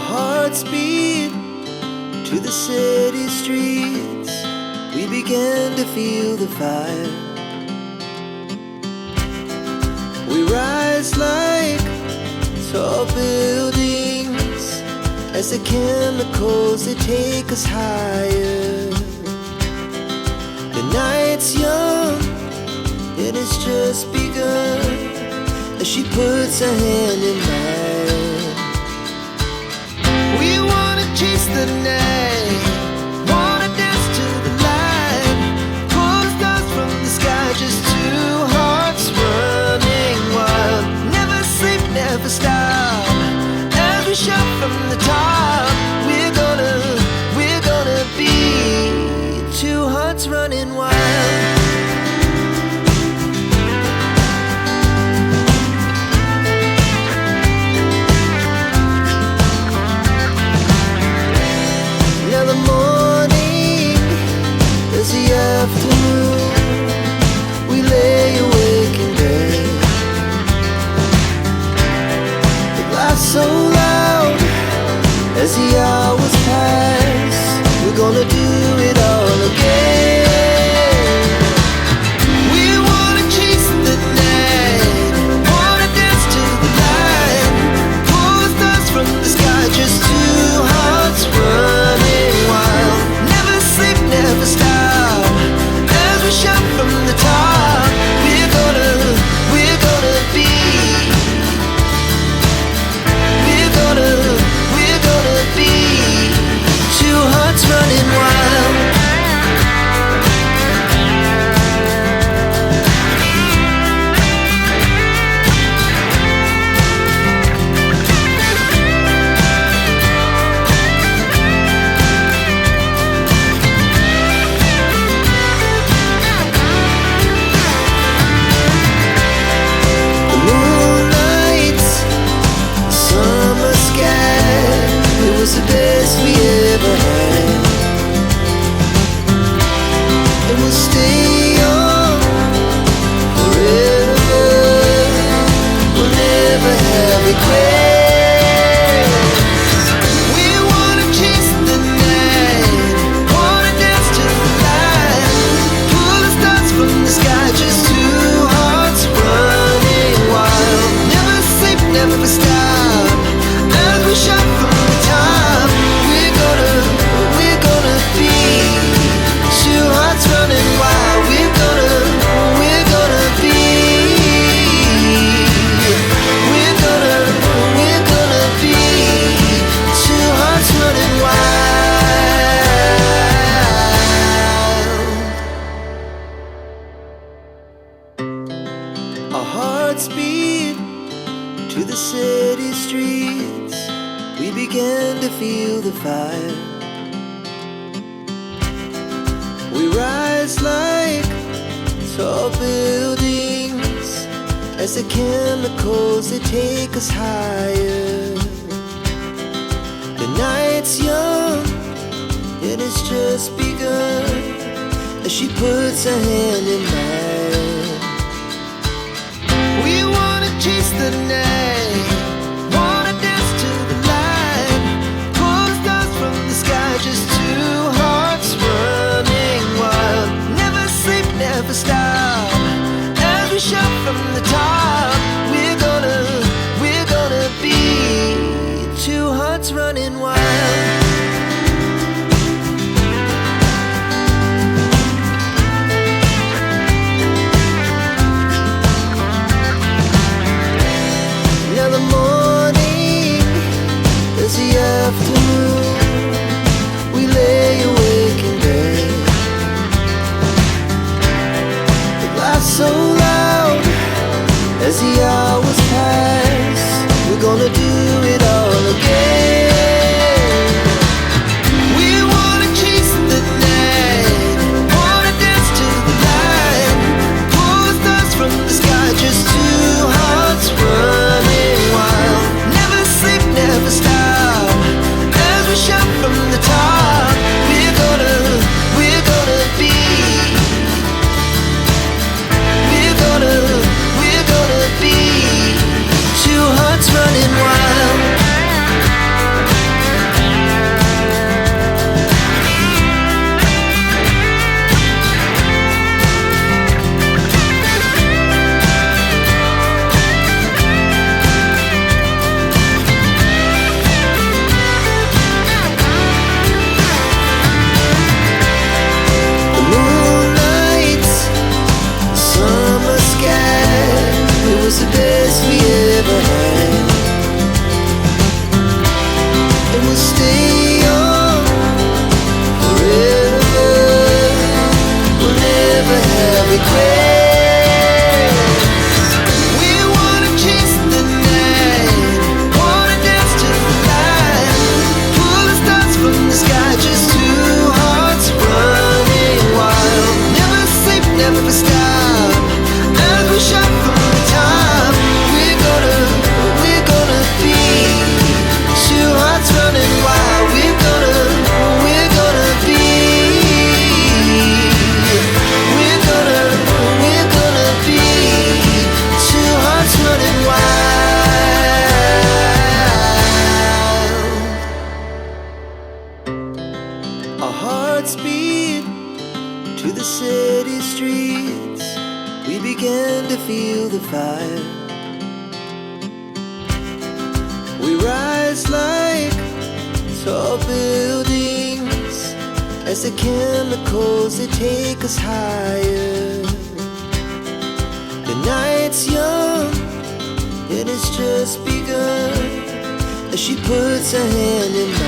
Our hearts beat to the city streets. We began to feel the fire. We rise like tall buildings as the chemicals, they take us higher. The night's young, it has just begun, as she puts her hand in mine. We wanna chase the night, wanna dance to the light, pull the stars from the sky, just two hearts running wild. Never sleep, never stop, as we shout from the top. We're gonna be two hearts running wild. Now the morning is the afternoon. We lay awake in bed. The laughs so loud as the hours pass. We're gonna do it all again. We wanna chase the night, wanna dance to the light, pull the stars from the sky, just two hearts running wild. Never sleep, never stop, as we shout from the top. We're gonna be, we're gonna be two hearts running wild. The moonlight, summer sky, it was the best we ever had. And we'll stay young forever. We'll never have regrets. We wanna chase the night, wanna dance to the light, pull the stars from the sky, just two hearts running wild. Never sleep, never stop, as we shout from the top. We're gonna be two hearts running wild. We're gonna be, we're gonna be two hearts running wild. Our hearts beat to the city streets. We began to feel the fire. We rise like tall buildings as the chemicals, they take us higher. The night's young, it has just begun, as she puts her hand in mine. We wanna chase the night, wanna dance to the light, pull the stars from the sky, just two hearts running wild. Never sleep, never stop, as we shout from the top. We're gonna be two hearts running wild. Now the morning is the afternoon. We lay awake in bed. The laughs so loud as the hours pass. We're gonna do it all again. We wanna chase the night, wanna dance to the light, pull the stars from the sky, just two hearts running wild. Never sleep, never stop, as we shout from the top. We're gonna be, we're gonna be two hearts running wild. to feel the fire. We rise like tall buildings as the chemicals they take us higher. The night's young, it has just begun as she puts her hand in